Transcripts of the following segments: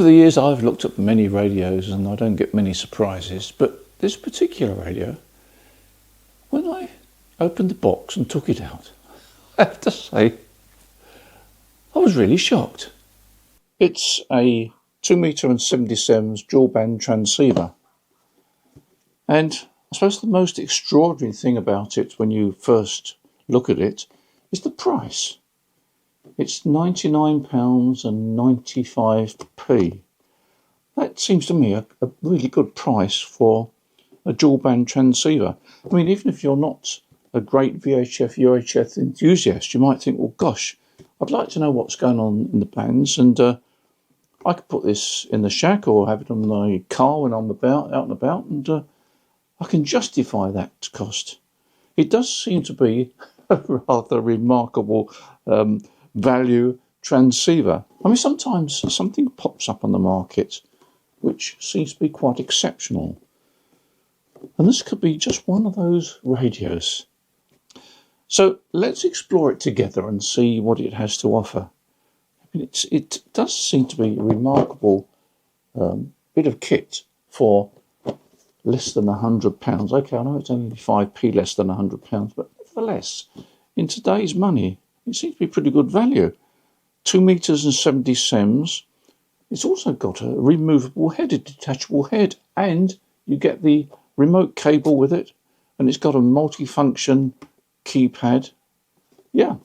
Over the years I've looked at many radios and I don't get many surprises, but this particular radio, when I opened the box and took it out, I have to say I was really shocked. It's a 2m/77 dual band transceiver, and I suppose the most extraordinary thing about it when you first look at it is the price. It's £99.95. That seems to me a really good price for a dual band transceiver. I mean, even if you're not a great VHF, UHF enthusiast, you might think, well, gosh, I'd like to know what's going on in the bands, and I could put this in the shack or have it on my car when I'm out and about, and I can justify that cost. It does seem to be a rather remarkable value transceiver. I mean, sometimes something pops up on the market which seems to be quite exceptional, and this could be just one of those radios. So let's explore it together and see what it has to offer. I mean, it does seem to be a remarkable bit of kit for less than £100. Okay, I know it's only 5p less than £100, but nevertheless, in today's money, it seems to be pretty good value. 2m/70 It's also got a removable head, a detachable head, and you get the remote cable with it, and it's got a multifunction keypad. Yeah,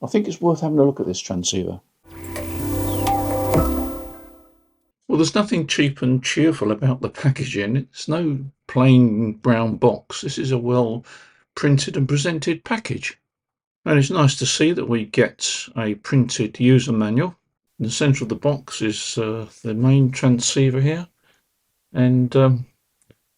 I think it's worth having a look at this transceiver. Well, there's nothing cheap and cheerful about the packaging. It's no plain brown box. This is a well printed and presented package. And it's nice to see that we get a printed user manual. In the centre of the box is the main transceiver here. And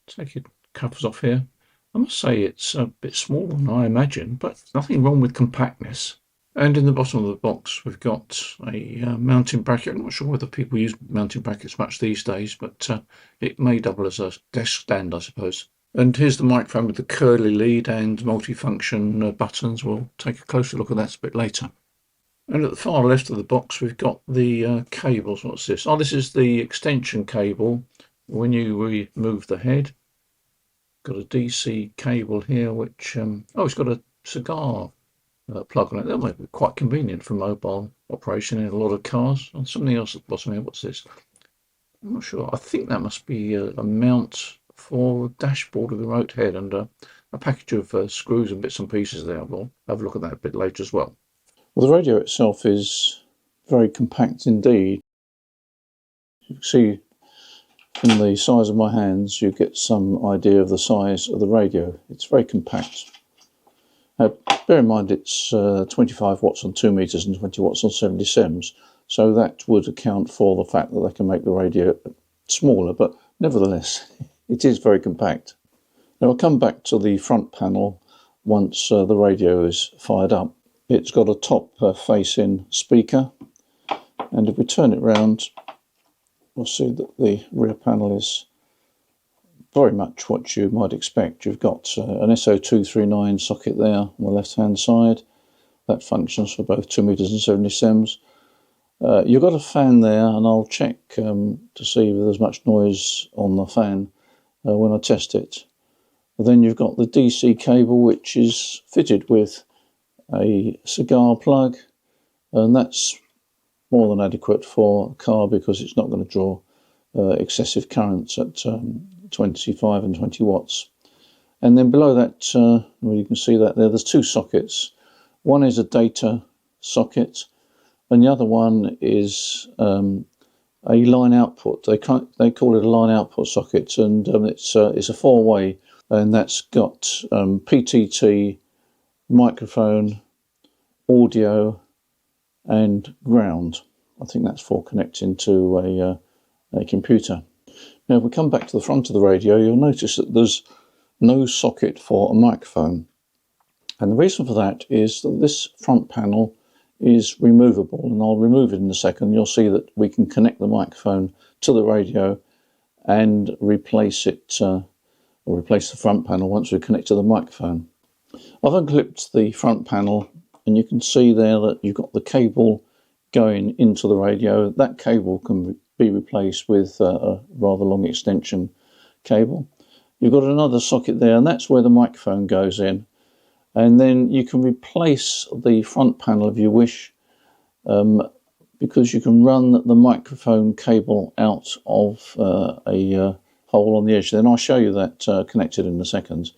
take your covers off here. I must say it's a bit smaller than I imagined, but nothing wrong with compactness. And in the bottom of the box we've got a mounting bracket. I'm not sure whether people use mounting brackets much these days, but it may double as a desk stand, I suppose. And here's the microphone with the curly lead and multifunction buttons. We'll take a closer look at that a bit later. And at the far left of the box we've got the cables. What's this? Oh, this is the extension cable when you remove the head. Got a DC cable here which, it's got a cigar plug on it. That might be quite convenient for mobile operation in a lot of cars. And something else at the bottom here. What's this? I'm not sure. I think that must be a mount for the dashboard with the remote head, and a package of screws and bits and pieces there. We'll have a look at that a bit later as well. Well, the radio itself is very compact indeed. You can see from the size of my hands you get some idea of the size of the radio. It's very compact. Bear in mind it's 25 watts on 2 meters and 20 watts on 70 so that would account for the fact that they can make the radio smaller, but nevertheless it is very compact. Now I'll come back to the front panel once the radio is fired up. It's got a top facing speaker, and if we turn it round we'll see that the rear panel is very much what you might expect. You've got an SO239 socket there on the left hand side. That functions for both 2 meters and 70 you've got a fan there, and I'll check to see if there's much noise on the fan when I test it. But then you've got the DC cable which is fitted with a cigar plug, and that's more than adequate for a car because it's not going to draw excessive currents at 25 and 20 watts. And then below that, well, you can see that there's two sockets. One is a data socket, and the other one is a line output. They call it a line output socket, and it's a four-way, and that's got PTT, microphone, audio, and ground. I think that's for connecting to a computer. Now, if we come back to the front of the radio, you'll notice that there's no socket for a microphone. And the reason for that is that this front panel is removable, and I'll remove it in a second. You'll see that we can connect the microphone to the radio and replace it, or replace the front panel once we connect to the microphone. I've unclipped the front panel, and you can see there that you've got the cable going into the radio. That cable can be replaced with a rather long extension cable. You've got another socket there, and that's where the microphone goes in. And then you can replace the front panel if you wish, because you can run the microphone cable out of a hole on the edge. Then I'll show you that connected in a second.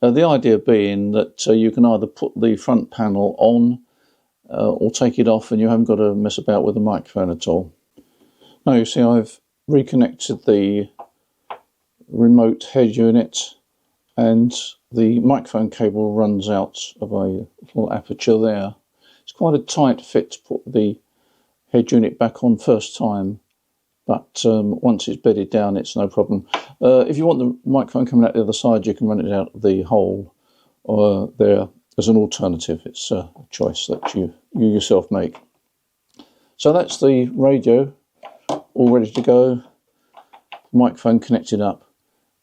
The idea being that you can either put the front panel on or take it off, and you haven't got to mess about with the microphone at all. Now you see I've reconnected the remote head unit, and the microphone cable runs out of a little aperture there. It's quite a tight fit to put the head unit back on first time, but once it's bedded down it's no problem. If you want the microphone coming out the other side, you can run it out the hole there as an alternative. It's a choice that you yourself make. So that's the radio all ready to go, microphone connected up,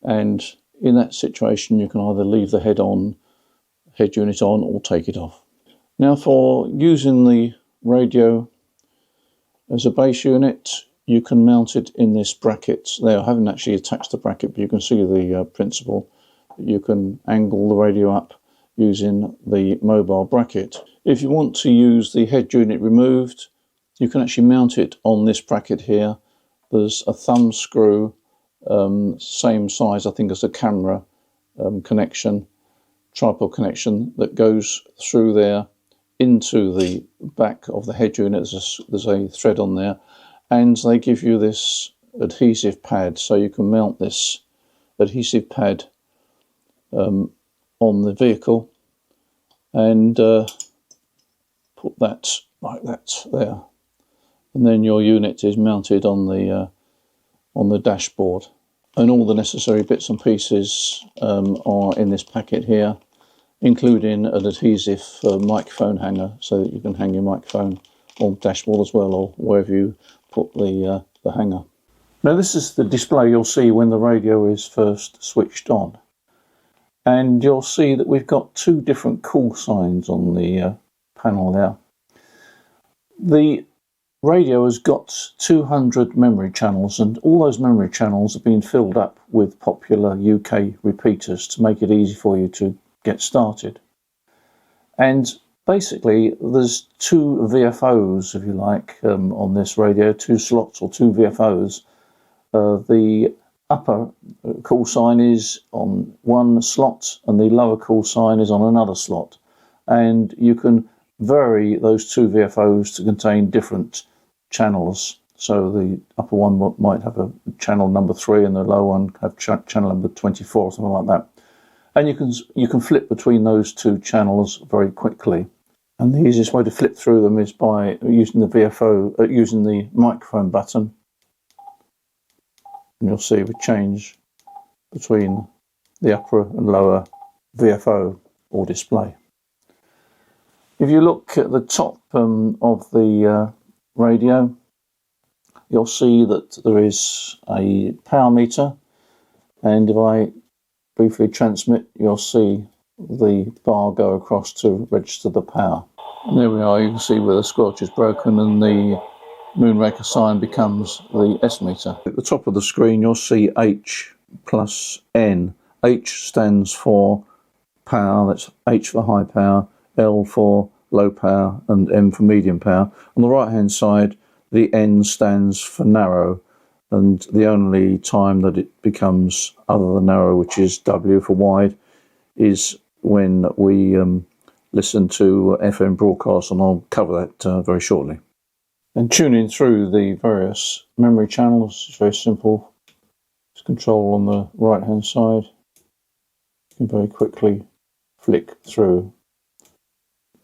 and in that situation you can either leave the head unit on or take it off. Now for using the radio as a base unit, you can mount it in this bracket there. I haven't actually attached the bracket, but you can see the principle. You can angle the radio up using the mobile bracket. If you want to use the head unit removed, you can actually mount it on this bracket here. There's a thumb screw, same size I think as the camera connection, tripod connection, that goes through there into the back of the head unit. There's a thread on there, and they give you this adhesive pad, so you can mount this adhesive pad on the vehicle and put that like that there, and then your unit is mounted on the dashboard. And all the necessary bits and pieces are in this packet here, including an adhesive microphone hanger, so that you can hang your microphone on the dashboard as well, or wherever you put the hanger. Now this is the display you'll see when the radio is first switched on, and you'll see that we've got two different call signs on the panel there. The radio has got 200 memory channels, and all those memory channels have been filled up with popular UK repeaters to make it easy for you to get started. And basically there's two VFOs, if you like, on this radio, two slots or two VFOs. The upper call sign is on one slot and the lower call sign is on another slot, and you can vary those two VFOs to contain different channels. So the upper one might have a channel number 3 and the lower one have channel number 24 or something like that. And you can flip between those two channels very quickly. And the easiest way to flip through them is by using the VFO, using the microphone button. And you'll see we change between the upper and lower VFO or display. If you look at the top of the radio, you'll see that there is a power meter, and if I briefly transmit, you'll see the bar go across to register the power. And there we are, you can see where the squelch is broken and the Moonraker sign becomes the S meter. At the top of the screen you'll see H plus N. H stands for power, that's H for high power, L for low power, and M for medium power. On the right hand side the N stands for narrow, and the only time that it becomes other than narrow, which is W for wide, is when we listen to FM broadcasts, and I'll cover that very shortly. And tuning through the various memory channels is very simple. There's control on the right hand side. You can very quickly flick through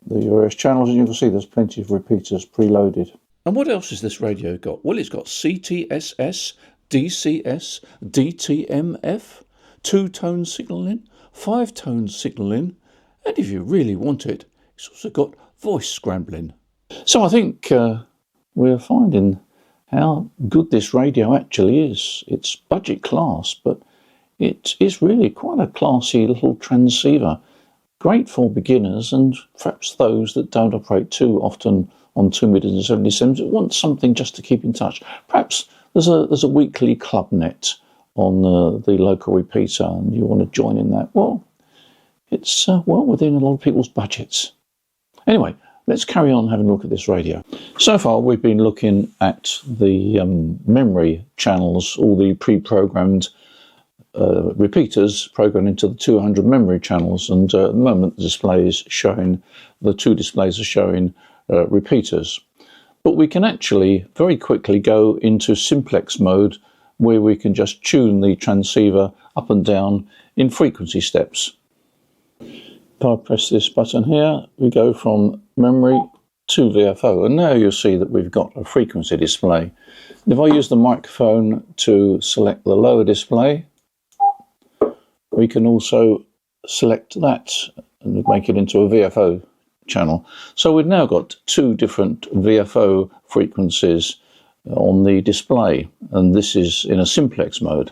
the various channels, and you can see there's plenty of repeaters preloaded. And what else has this radio got? Well, it's got CTSS, DCS, DTMF, 2-tone signalling, 5-tone signalling, and if you really want it, it's also got voice scrambling. So I think we're finding how good this radio actually is. It's budget class, but it is really quite a classy little transceiver. Great for beginners and perhaps those that don't operate too often on 2 meters and 77s, want something just to keep in touch. Perhaps There's a weekly club net on the local repeater, and you want to join in that. Well, it's well within a lot of people's budgets. Anyway, let's carry on having a look at this radio. So far, we've been looking at the memory channels, all the pre-programmed repeaters programmed into the 200 memory channels, and at the moment the two displays are showing repeaters. But we can actually very quickly go into simplex mode, where we can just tune the transceiver up and down in frequency steps. If I press this button here, we go from memory to VFO, and now you'll see that we've got a frequency display. And if I use the microphone to select the lower display, we can also select that and make it into a VFO channel. So we've now got two different VFO frequencies on the display, and this is in a simplex mode.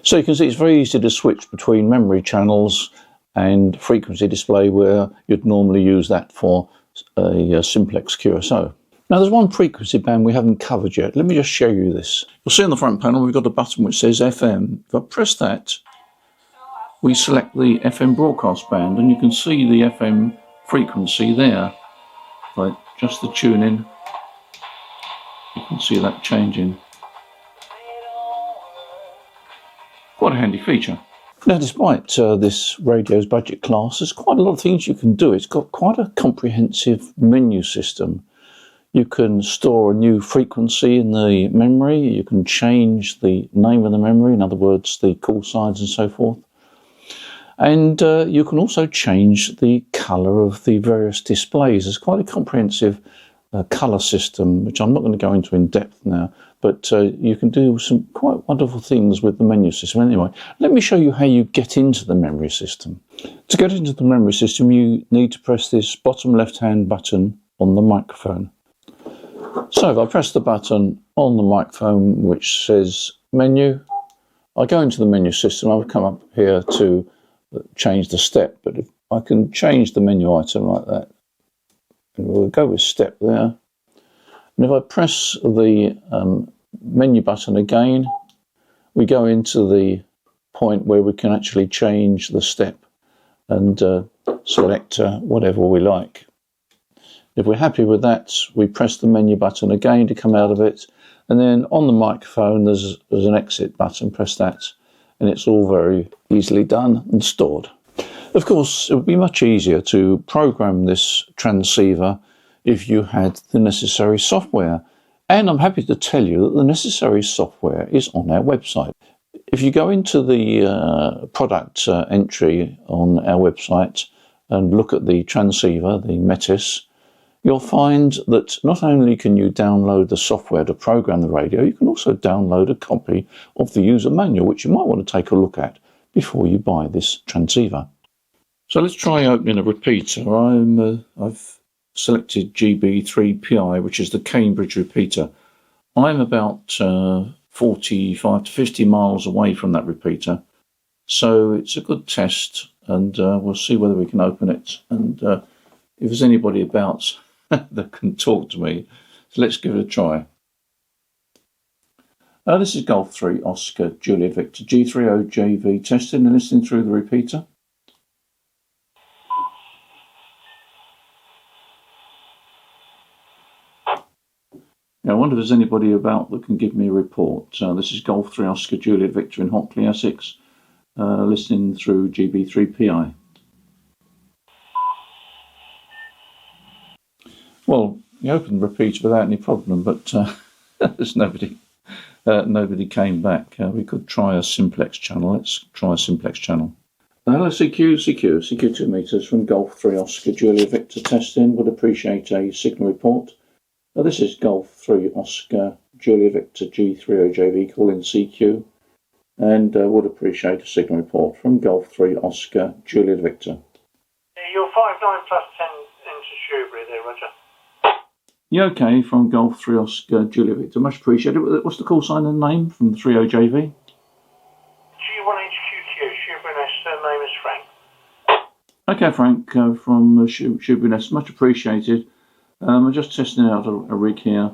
So you can see it's very easy to switch between memory channels and frequency display, where you'd normally use that for a simplex QSO. Now there's one frequency band we haven't covered yet. Let me just show you this. You'll see on the front panel we've got a button which says FM. If I press that, we select the FM broadcast band, and you can see the FM frequency there. If I adjust the tuning, you can see that changing. Quite a handy feature. Now, despite this radio's budget class, there's quite a lot of things you can do. It's got quite a comprehensive menu system. You can store a new frequency in the memory. You can change the name of the memory, in other words, the call signs and so forth. And you can also change the colour of the various displays. There's quite a comprehensive colour system, which I'm not going to go into in depth now, but you can do some quite wonderful things with the menu system. Anyway, let me show you how you get into the memory system. To get into the memory system, you need to press this bottom left-hand button on the microphone. So if I press the button on the microphone which says menu, I go into the menu system. I'll come up here to change the step, but if I can change the menu item like that, and we'll go with step there. And if I press the menu button again, we go into the point where we can actually change the step and select whatever we like. If we're happy with that, we press the menu button again to come out of it, and then on the microphone there's an exit button. Press that, and it's all very easily done and stored. Of course, it would be much easier to program this transceiver if you had the necessary software. And I'm happy to tell you that the necessary software is on our website. If you go into the product entry on our website and look at the transceiver, the METIS, you'll find that not only can you download the software to program the radio, you can also download a copy of the user manual, which you might want to take a look at before you buy this transceiver. So let's try opening a repeater. I've selected GB3PI, which is the Cambridge repeater. I'm about 45 to 50 miles away from that repeater, so it's a good test, and we'll see whether we can open it, and if there's anybody about that can talk to me. So let's give it a try. This is Golf 3 Oscar Juliet Victor G30JV testing and listening through the repeater. Now, I wonder if there's anybody about that can give me a report. This is Golf 3 Oscar Juliet Victor in Hockley, Essex, listening through GB3PI. Well, you opened the repeater without any problem, but there's nobody came back. We could try a simplex channel. Let's try a simplex channel. Hello, CQ 2 meters from Golf 3 Oscar Juliet Victor testing. Would appreciate a signal report. This is Golf 3 Oscar Juliet Victor G30JV calling CQ, and would appreciate a signal report from Golf 3 Oscar Juliet Victor. You're 59 plus 10 into Shrewsbury there, Roger. Yeah, okay, from Golf 3 Oscar Juliet Victor. Much appreciated. What's the call sign and name from 30JV? G1HQQ, Shrewsbury Nest, name is Frank. Okay, Frank, from Shrewsbury Nest. Much appreciated. I'm just testing out a rig here,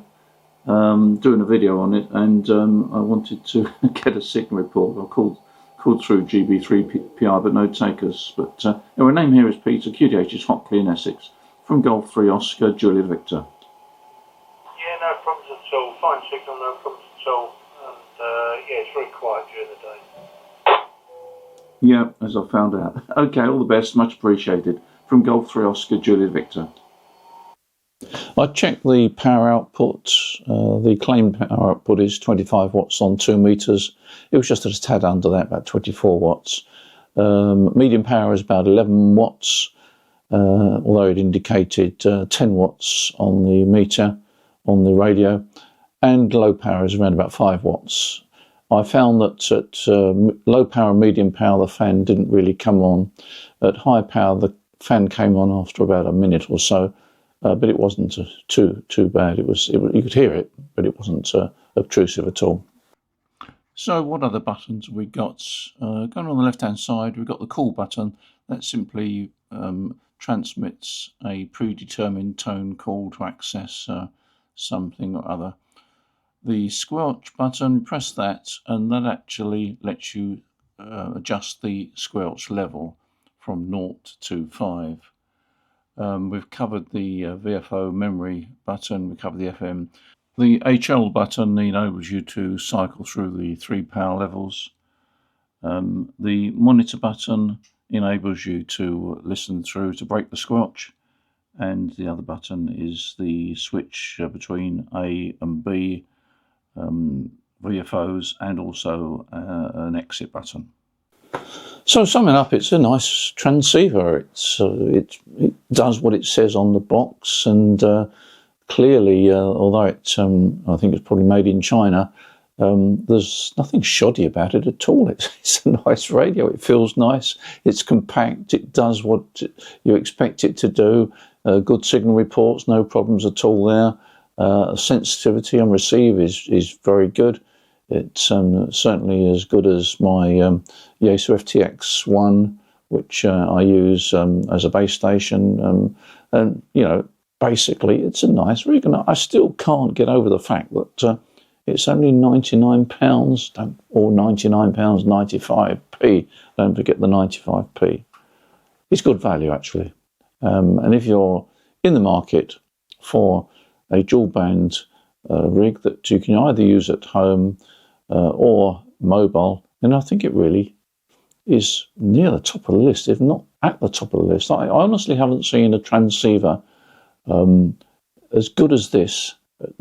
doing a video on it, and I wanted to get a signal report. I called through GB3PR, but no takers. But our name here is Peter, QDH is Hockley in Essex, from Golf 3 Oscar, Juliet Victor. Yeah, no problems at all. Fine signal, no problems at all. And yeah, it's very quiet during the day. Yeah, as I found out. Okay, all the best, much appreciated. From Golf 3 Oscar, Juliet Victor. I checked the power output. The claimed power output is 25 watts on 2 meters. It was just a tad under that, about 24 watts. Medium power is about 11 watts, although it indicated 10 watts on the meter on the radio, and low power is around about 5 watts. I found that at low power and medium power, the fan didn't really come on. At high power, the fan came on after about a minute or so. But it wasn't too bad. You could hear it, but it wasn't obtrusive at all. So what other buttons have we got? Going on the left-hand side, we've got the call button. That simply transmits a predetermined tone call to access something or other. The squelch button, press that, and that actually lets you adjust the squelch level from 0 to 5. We've covered the VFO memory button, we covered the FM. The HL button enables you to cycle through the 3 power levels. The monitor button enables you to listen through to break the squelch. And the other button is the switch between A and B VFOs, and also an exit button. So summing up, it's a nice transceiver. It does what it says on the box, and clearly, although I think it's probably made in China, there's nothing shoddy about it at all. It's a nice radio. It feels nice. It's compact. It does what you expect it to do. Good signal reports, no problems at all there. Sensitivity on receive is very good. It's certainly as good as my Yaesu FTX1, which I use as a base station. And, you know, basically it's a nice rig. And I still can't get over the fact that it's only £99 or £99.95p. Don't forget the 95p. It's good value, actually. And if you're in the market for a dual band rig that you can either use at home or mobile, and I think it really is near the top of the list, if not at the top of the list. I honestly haven't seen a transceiver as good as this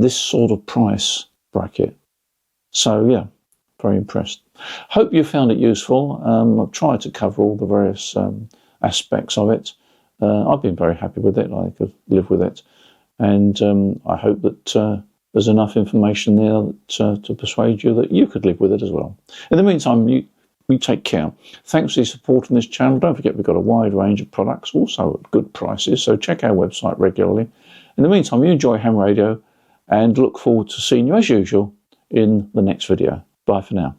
sort of price bracket. So yeah, very impressed. Hope you found it useful. I've tried to cover all the various aspects of it. I've been very happy with it. I could live with it, and I hope that there's enough information there to persuade you that you could live with it as well. In the meantime, you take care. Thanks for your support on this channel. Don't forget we've got a wide range of products, also at good prices, so check our website regularly. In the meantime, you enjoy ham radio, and look forward to seeing you as usual in the next video. Bye for now.